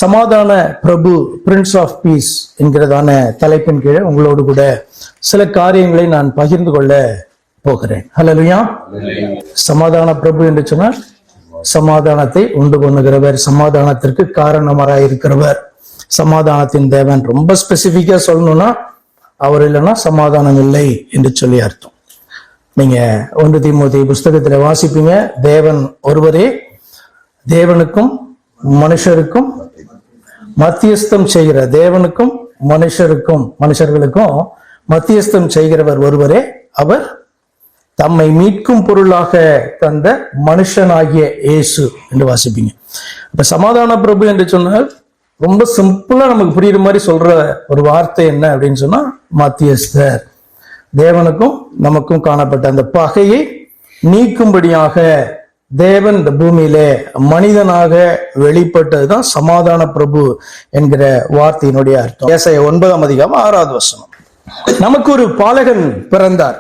சமாதான பிரபு, Prince of piece என்கிறதான தலைப்பின் கீழே உங்களோடு கூட சில காரியங்களை நான் பகிர்ந்து கொள்ள போகிறேன். ஹல்லேலூயா. சமாதான பிரபு என்று சொன்னால் சமாதானத்தை உண்டு பண்ணுகிறவர், சமாதானத்திற்கு காரணமாய் இருக்கிறவர், சமாதானத்தின் தேவன். ரொம்ப ஸ்பெசிபிக்கா சொல்லணும்னா அவர் இல்லைன்னா சமாதானம் இல்லை என்று சொல்லி அர்த்தம். நீங்க 1 தீமோத்தேயு புஸ்தகத்துல வாசிப்பீங்க, தேவன் ஒருவரே, தேவனுக்கும் மனுஷருக்கும் மத்தியஸ்தம் செய்கிற, தேவனுக்கும் மனுஷர்களுக்கும் மத்தியஸ்தம் செய்கிறவர் ஒருவரே, அவர் தம்மை மீட்கும் பொருளாக தந்த மனுஷனாகிய இயேசு என்று வாசிப்பீங்க. இப்ப சமாதான பிரபு என்று சொன்னால் ரொம்ப சிம்பிளா நமக்கு புரியுற மாதிரி சொல்ற ஒரு வார்த்தை என்ன அப்படின்னு சொன்னா மத்தியஸ்தர். தேவனுக்கும் நமக்கும் காணப்பட்ட அந்த பகையை நீக்கும்படியாக தேவன் இந்த பூமியிலே மனிதனாக வெளிப்பட்டதுதான் சமாதான பிரபு என்கிற வார்த்தையினுடைய அர்த்தம். ஏசாயா 9:6. நமக்கு ஒரு பாலகன் பிறந்தார்,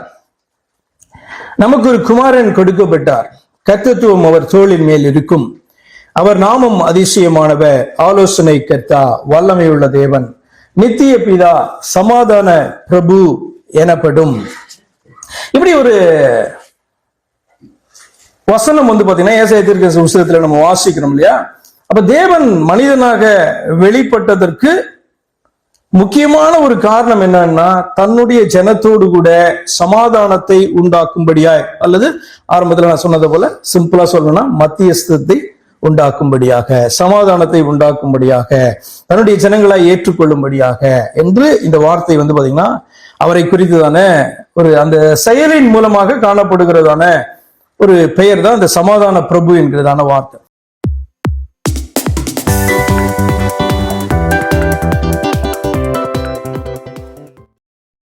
நமக்கு ஒரு குமாரன் கொடுக்கப்பட்டார், கர்த்தத்துவம் அவர் தோளின் மேல் இருக்கும், அவர் நாமம் அதிசயமானவர், ஆலோசனை கர்த்தா, வல்லமையுள்ள தேவன், நித்திய பிதா, சமாதான பிரபு எனப்படும். இப்படி ஒரு வசனம் பாத்தீங்கன்னா ஏசாயா தீர்க்கதரிசி புஸ்தகத்துல நம்ம வாசிக்கிறோம் இல்லையா? அப்ப தேவன் மனிதனாக வெளிப்பட்டதற்கு முக்கியமான ஒரு காரணம் என்னன்னா, தன்னுடைய ஜனத்தோடு கூட சமாதானத்தை உண்டாக்கும்படியாய், அல்லது ஆரம்பத்துல நான் சொன்னது போல சிம்பிளா சொல்லணும்னா மத்தியஸ்தத்தை உண்டாக்கும்படியாக, சமாதானத்தை உண்டாக்கும்படியாக, தன்னுடைய ஜனங்களை ஏற்றுக்கொள்ளும்படியாக என்று இந்த வார்த்தை பாத்தீங்கன்னா அவரை குறித்துதான ஒரு அந்த செயலின் மூலமாக காணப்படுகிறதான ஒரு பெயர் தான் இந்த சமாதான பிரபு என்கிறதான வார்த்தை.